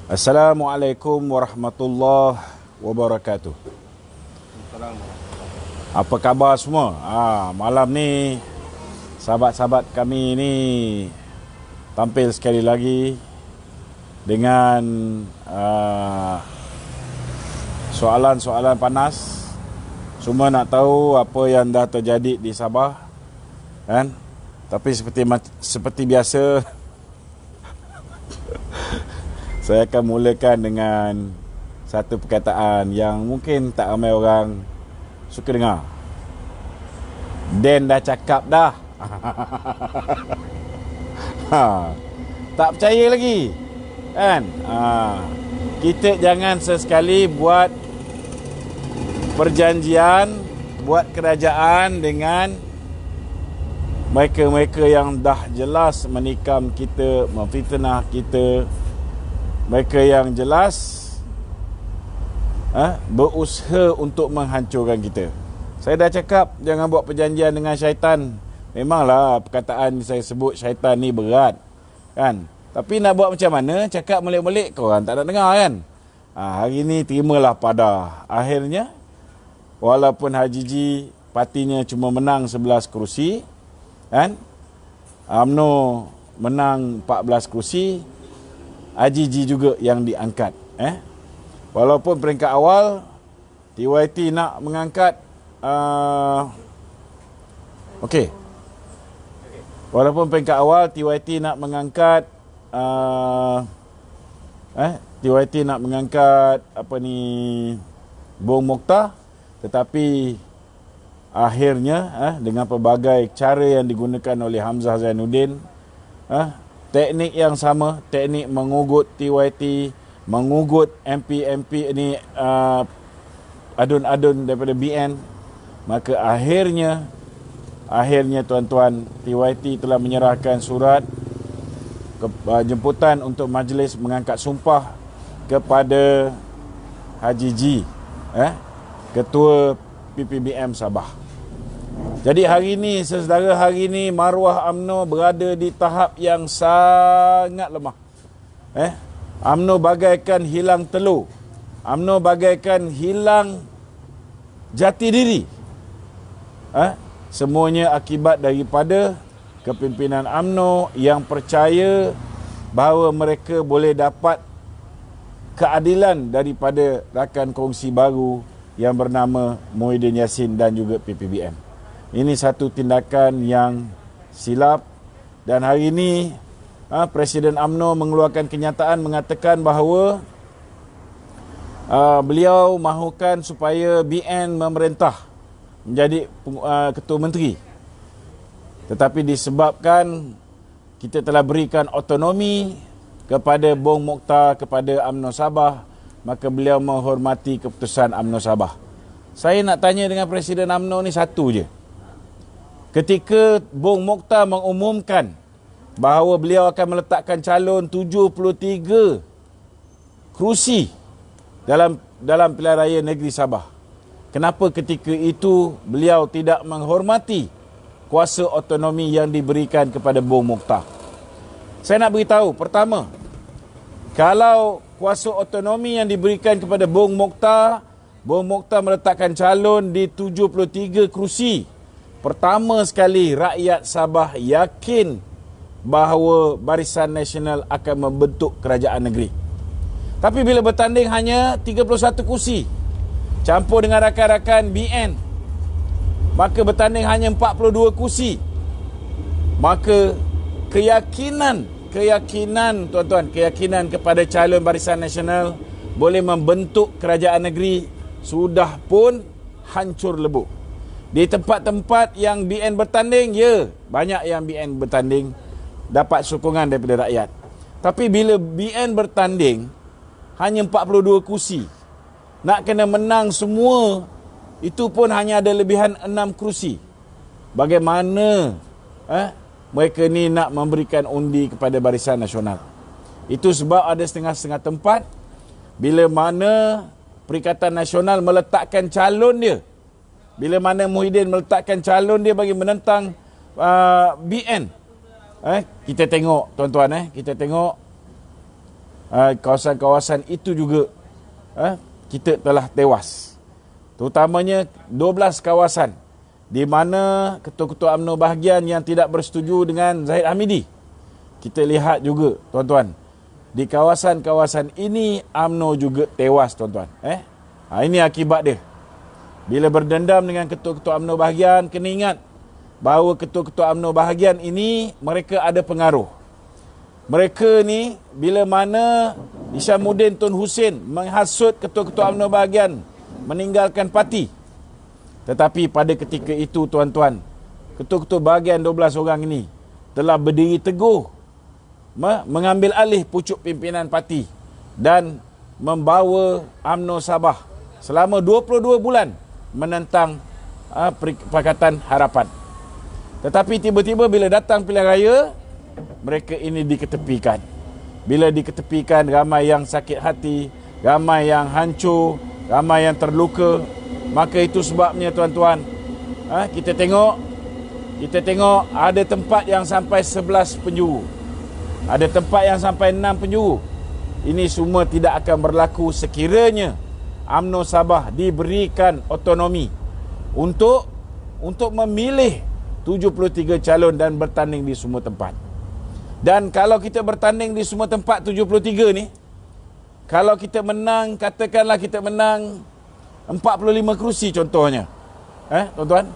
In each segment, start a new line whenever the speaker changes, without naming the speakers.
Assalamualaikum warahmatullahi wabarakatuh. Apa khabar semua? Malam ni sahabat-sahabat kami ni tampil sekali lagi dengan soalan-soalan panas. Semua nak tahu apa yang dah terjadi di Sabah, kan? Tapi seperti biasa saya akan mulakan dengan satu perkataan yang mungkin tak ramai orang suka dengar. Dan dah cakap dah. Tak percaya lagi, kan? Kita jangan sesekali buat perjanjian, buat kerajaan dengan mereka-mereka yang dah jelas menikam kita, memfitnah kita, mereka yang jelas berusaha untuk menghancurkan kita. Saya dah cakap jangan buat perjanjian dengan syaitan. Memanglah perkataan saya sebut syaitan ni berat, kan? Tapi nak buat macam mana? Cakap melik-melik korang tak nak dengar, kan? Hari ni terimalah pada. Akhirnya walaupun Haji G partinya cuma menang 11 kerusi, kan? UMNO menang 14 kerusi, Haji G juga yang diangkat. Walaupun peringkat awal TYT nak mengangkat walaupun peringkat awal TYT nak mengangkat TYT nak mengangkat Bong Mokhtar, tetapi akhirnya dengan pelbagai cara yang digunakan oleh Hamzah Zainuddin, teknik yang sama, teknik mengugut TYT, mengugut MP ni, adun-adun daripada BN, maka akhirnya tuan-tuan, TYT telah menyerahkan surat jemputan untuk majlis mengangkat sumpah kepada Haji G, Ketua PPBM Sabah. Jadi hari ini, saudara, hari ini maruah UMNO berada di tahap yang sangat lemah. UMNO bagaikan hilang telur. UMNO bagaikan hilang jati diri. Semuanya akibat daripada kepimpinan UMNO yang percaya bahawa mereka boleh dapat keadilan daripada rakan kongsi baru yang bernama Muhyiddin Yassin dan juga PPBM. Ini satu tindakan yang silap, dan hari ini Presiden UMNO mengeluarkan kenyataan mengatakan bahawa beliau mahukan supaya BN memerintah menjadi ketua menteri. Tetapi disebabkan kita telah berikan otonomi kepada Bong Mokhtar, kepada UMNO Sabah, maka beliau menghormati keputusan UMNO Sabah. Saya nak tanya dengan Presiden UMNO ni satu je. Ketika Bong Mokhtar mengumumkan bahawa beliau akan meletakkan calon 73 kerusi dalam pilihan raya negeri Sabah, kenapa ketika itu beliau tidak menghormati kuasa otonomi yang diberikan kepada Bong Mokhtar? Saya nak beritahu, pertama, kalau kuasa otonomi yang diberikan kepada Bong Mokhtar meletakkan calon di 73 kerusi, pertama sekali rakyat Sabah yakin bahawa Barisan Nasional akan membentuk kerajaan negeri. Tapi bila bertanding hanya 31 kursi, campur dengan rakan-rakan BN, maka bertanding hanya 42 kursi, maka keyakinan tuan-tuan, keyakinan kepada calon Barisan Nasional boleh membentuk kerajaan negeri sudah pun hancur lebur. Di tempat-tempat yang BN bertanding, banyak yang BN bertanding dapat sokongan daripada rakyat. Tapi bila BN bertanding hanya 42 kursi, nak kena menang semua, itu pun hanya ada lebihan 6 kursi. Bagaimana mereka ni nak memberikan undi kepada Barisan Nasional? Itu sebab ada setengah-setengah tempat, bila mana Perikatan Nasional meletakkan calon dia, bila mana Muhyiddin meletakkan calon dia bagi menentang BN, kita tengok tuan-tuan, kita tengok kawasan-kawasan itu juga kita telah tewas. Terutamanya 12 kawasan di mana ketua-ketua UMNO bahagian yang tidak bersetuju dengan Zahid Hamidi. Kita lihat juga, tuan-tuan, di kawasan-kawasan ini UMNO juga tewas, tuan-tuan. Ini akibat dia. Bila berdendam dengan ketua-ketua UMNO bahagian, kena ingat bahawa ketua-ketua UMNO bahagian ini mereka ada pengaruh. Mereka ni bila mana Hishamuddin Tun Hussein menghasut ketua-ketua UMNO bahagian meninggalkan parti. Tetapi pada ketika itu, tuan-tuan, ketua-ketua bahagian 12 orang ini telah berdiri teguh mengambil alih pucuk pimpinan parti dan membawa UMNO Sabah selama 22 bulan menentang Pakatan Harapan. Tetapi tiba-tiba bila datang pilihan raya, mereka ini diketepikan. Bila diketepikan, ramai yang sakit hati, ramai yang hancur, ramai yang terluka. Maka itu sebabnya, tuan-tuan, kita tengok ada tempat yang sampai 11 penjuru. Ada tempat yang sampai 6 penjuru. Ini semua tidak akan berlaku sekiranya UMNO Sabah diberikan otonomi untuk memilih 73 calon dan bertanding di semua tempat. Dan kalau kita bertanding di semua tempat 73 ni, kalau kita menang, katakanlah kita menang 45 kerusi contohnya. Tuan-tuan?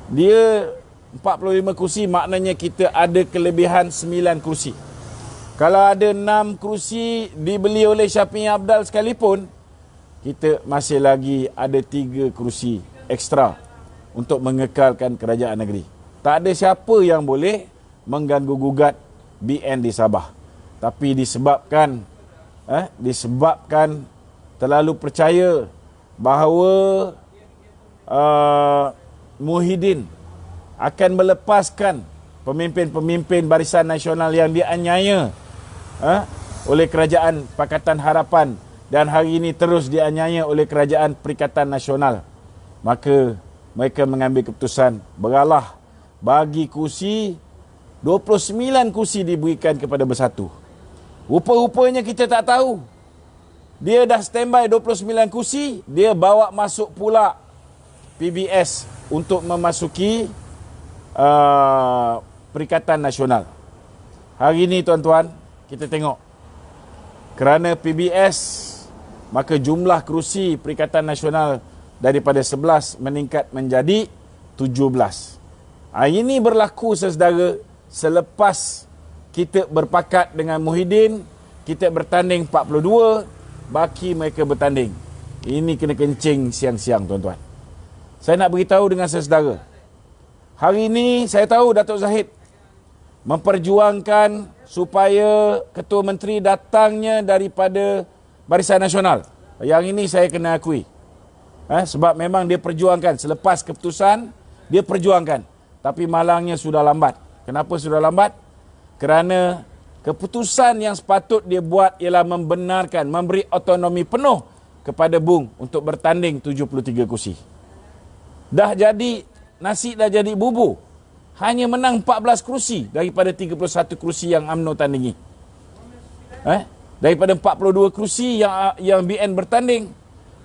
Dia 45 kerusi maknanya kita ada kelebihan 9 kerusi. Kalau ada 6 kerusi dibeli oleh Syafi'i Abdal sekalipun, kita masih lagi ada 3 kerusi ekstra untuk mengekalkan kerajaan negeri. Tak ada siapa yang boleh mengganggu-gugat BN di Sabah. Tapi disebabkan terlalu percaya bahawa Muhyiddin akan melepaskan pemimpin-pemimpin Barisan Nasional yang dianiaya oleh kerajaan Pakatan Harapan dan hari ini terus dianiaya oleh kerajaan Perikatan Nasional, maka mereka mengambil keputusan beralah bagi kursi 29 kursi diberikan kepada Bersatu. Rupa-rupanya kita tak tahu. Dia dah standby 29 kursi, dia bawa masuk pula PBS untuk memasuki Perikatan Nasional. Hari ini, tuan-tuan, kita tengok kerana PBS, maka jumlah kerusi Perikatan Nasional daripada 11 meningkat menjadi 17. Ini berlaku, saudara, selepas kita berpakat dengan Muhyiddin, kita bertanding 42, baki mereka bertanding. Ini kena kencing siang-siang, tuan-tuan. Saya nak beritahu dengan saudara, hari ini saya tahu Datuk Zahid memperjuangkan supaya Ketua Menteri datangnya daripada Barisan Nasional. Yang ini saya kena akui. Sebab memang dia perjuangkan. Selepas keputusan, dia perjuangkan. Tapi malangnya sudah lambat. Kenapa sudah lambat? Kerana keputusan yang sepatut dia buat ialah membenarkan, memberi otonomi penuh kepada Bung untuk bertanding 73 kursi. Dah jadi, nasi dah jadi bubur. Hanya menang 14 kursi daripada 31 kursi yang UMNO tandingi. Daripada 42 kursi yang BN bertanding,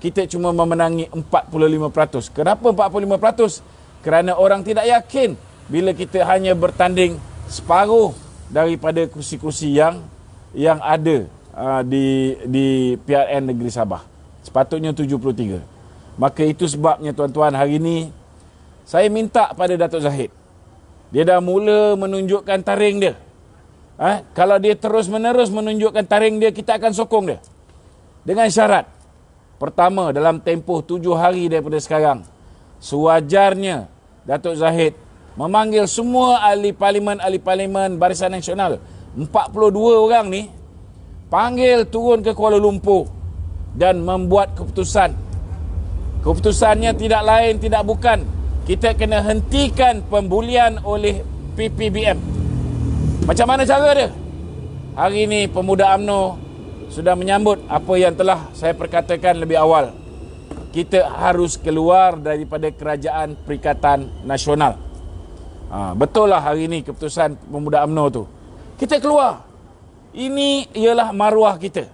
kita cuma memenangi 45%. Kenapa 45%? Kerana orang tidak yakin bila kita hanya bertanding separuh daripada kursi-kursi yang ada di PRN Negeri Sabah. Sepatutnya 73. Maka itu sebabnya, tuan-tuan, hari ini saya minta pada Datuk Zahid. Dia dah mula menunjukkan taring dia. Kalau dia terus-menerus menunjukkan taring dia, kita akan sokong dia. Dengan syarat. Pertama, dalam tempoh 7 hari daripada sekarang, sewajarnya Datuk Zahid memanggil semua ahli parlimen Barisan Nasional. 42 orang ni, panggil turun ke Kuala Lumpur dan membuat keputusan. Keputusannya tidak lain, tidak bukan. Kita kena hentikan pembulian oleh PPBM. Macam mana cara dia? Hari ini pemuda UMNO sudah menyambut apa yang telah saya perkatakan lebih awal. Kita harus keluar daripada kerajaan Perikatan Nasional. Betul lah hari ini keputusan pemuda UMNO tu. Kita keluar. Ini ialah maruah kita.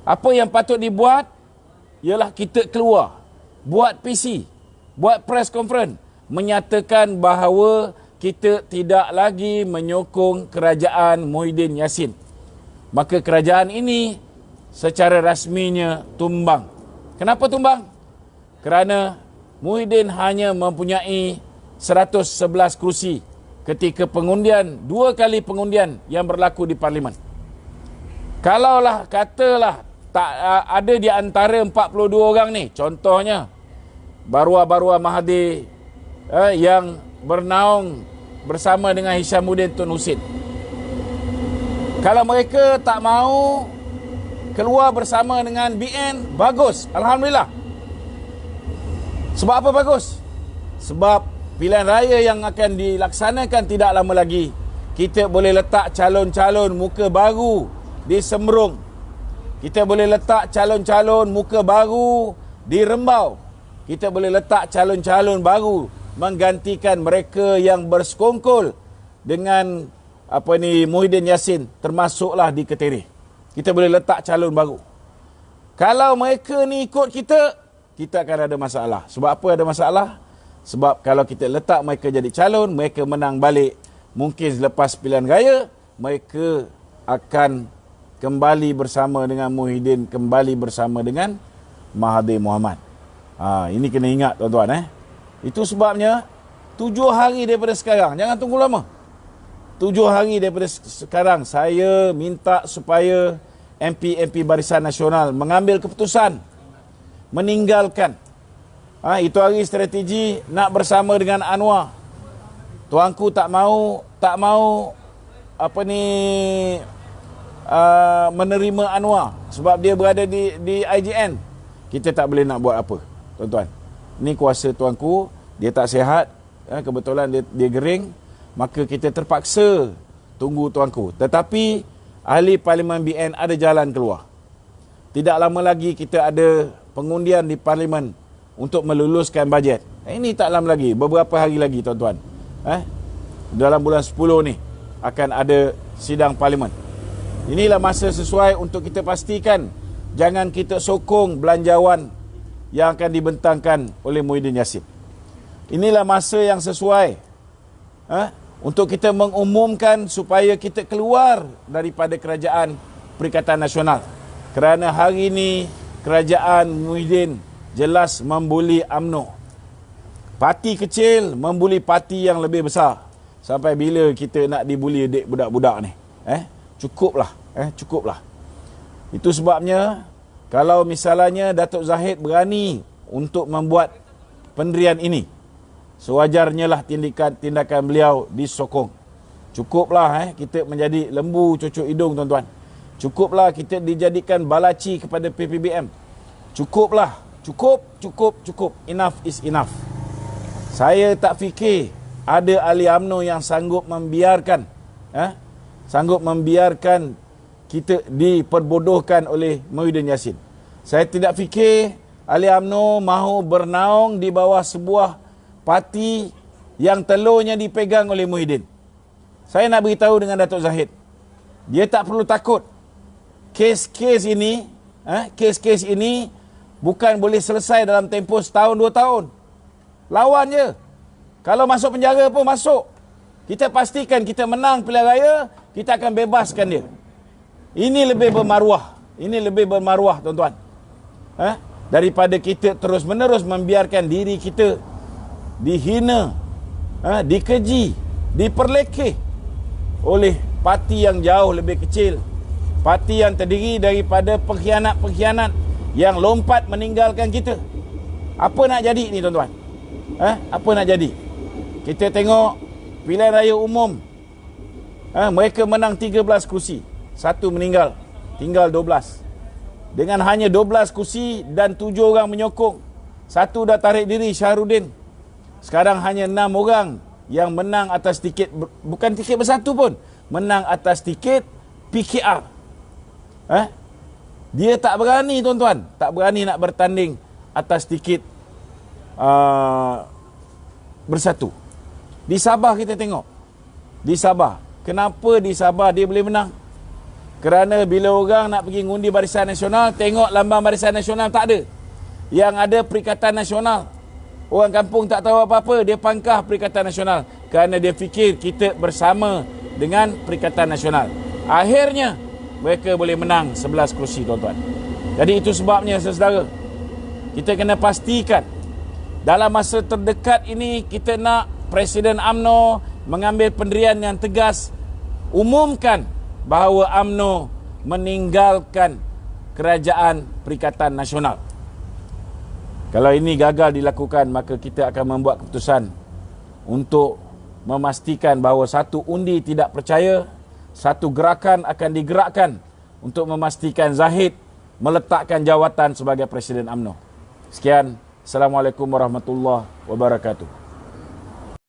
Apa yang patut dibuat ialah kita keluar, buat PC, buat press conference, menyatakan bahawa kita tidak lagi menyokong kerajaan Muhyiddin Yassin. Maka kerajaan ini secara rasminya tumbang. Kenapa tumbang? Kerana Muhyiddin hanya mempunyai 111 kerusi ketika pengundian, 2 kali pengundian yang berlaku di Parlimen. Kalaulah katalah tak ada di antara 42 orang ni, contohnya Barua Mahathir yang bernaung bersama dengan Hishamuddin Tun Husin. Kalau mereka tak mau keluar bersama dengan BN, bagus, alhamdulillah. Sebab apa bagus? Sebab pilihan raya yang akan dilaksanakan tidak lama lagi, kita boleh letak calon-calon muka baru di Sembrong. Kita boleh letak calon-calon muka baru di Rembau. Kita boleh letak calon-calon baru menggantikan mereka yang bersekongkol dengan Muhyiddin Yassin, termasuklah di Ketereh. Kita boleh letak calon baru. Kalau mereka ni ikut kita akan ada masalah. Sebab apa ada masalah? Sebab kalau kita letak mereka jadi calon, mereka menang balik. Mungkin selepas pilihan raya, mereka akan kembali bersama dengan Muhyiddin, kembali bersama dengan Mahathir Mohamad. Ini kena ingat tuan-tuan. Itu sebabnya 7 hari daripada sekarang, jangan tunggu lama. 7 hari daripada sekarang, saya minta supaya MP Barisan Nasional mengambil keputusan meninggalkan. Itu hari strategi nak bersama dengan Anwar. Tuanku tak mau menerima Anwar sebab dia berada di IJN. Kita tak boleh nak buat apa, tuan-tuan. Ini kuasa tuanku, dia tak sihat, kebetulan dia gering, maka kita terpaksa tunggu tuanku. Tetapi ahli Parlimen BN ada jalan keluar. Tidak lama lagi kita ada pengundian di Parlimen untuk meluluskan bajet. Ini tak lama lagi, beberapa hari lagi tuan-tuan. Dalam bulan 10 ni akan ada sidang Parlimen. Inilah masa sesuai untuk kita pastikan jangan kita sokong belanjawan yang akan dibentangkan oleh Muhyiddin Yassin. Inilah masa yang sesuai untuk kita mengumumkan supaya kita keluar daripada kerajaan Perikatan Nasional. Kerana hari ini kerajaan Muhyiddin jelas membuli UMNO. Parti kecil membuli parti yang lebih besar. Sampai bila kita nak dibuli adik budak-budak ni? Cukuplah. Itu sebabnya kalau misalnya Datuk Zahid berani untuk membuat pendirian ini, sewajarnya lah tindakan beliau disokong. Cukuplah kita menjadi lembu cucuk hidung, tuan-tuan. Cukuplah kita dijadikan balaci kepada PPBM. Cukuplah. Cukup. Enough is enough. Saya tak fikir ada ahli UMNO yang sanggup membiarkan kita diperbodohkan oleh Muhyiddin Yassin. Saya tidak fikir ahli UMNO mahu bernaung di bawah sebuah parti yang telurnya dipegang oleh Muhyiddin. Saya nak beritahu dengan Datuk Zahid, dia tak perlu takut. Kes-kes ini bukan boleh selesai dalam tempoh setahun 2 tahun. Lawan je. Kalau masuk penjara pun masuk. Kita pastikan kita menang pilihan raya, kita akan bebaskan dia. Ini lebih bermaruah, tuan-tuan. Daripada kita terus-menerus membiarkan diri kita dihina, dikeji, diperlekeh oleh parti yang jauh lebih kecil. Parti yang terdiri daripada pengkhianat-pengkhianat yang lompat meninggalkan kita. Apa nak jadi ni, tuan-tuan? Apa nak jadi? Kita tengok pilihan raya umum. Mereka menang 13 kursi. 1 meninggal. Tinggal 12. Dengan hanya 12 kursi dan 7 orang menyokong. 1 dah tarik diri, Syahrudin. Sekarang hanya 6 orang yang menang atas tiket, bukan tiket bersatu pun, menang atas tiket PKR. Dia tak berani, tuan-tuan. Tak berani nak bertanding atas tiket bersatu. Di Sabah kita tengok. Di Sabah. Kenapa di Sabah dia boleh menang? Kerana bila orang nak pergi ngundi Barisan Nasional, tengok lambang Barisan Nasional tak ada. Yang ada Perikatan Nasional. Orang kampung tak tahu apa-apa, dia pangkah Perikatan Nasional. Kerana dia fikir kita bersama dengan Perikatan Nasional. Akhirnya, mereka boleh menang 11 kerusi, tuan-tuan. Jadi itu sebabnya, saudara, kita kena pastikan dalam masa terdekat ini kita nak Presiden UMNO mengambil pendirian yang tegas, umumkan bahawa UMNO meninggalkan Kerajaan Perikatan Nasional. Kalau ini gagal dilakukan, maka kita akan membuat keputusan untuk memastikan bahawa satu undi tidak percaya, satu gerakan akan digerakkan untuk memastikan Zahid meletakkan jawatan sebagai Presiden UMNO. Sekian. Assalamualaikum warahmatullahi wabarakatuh.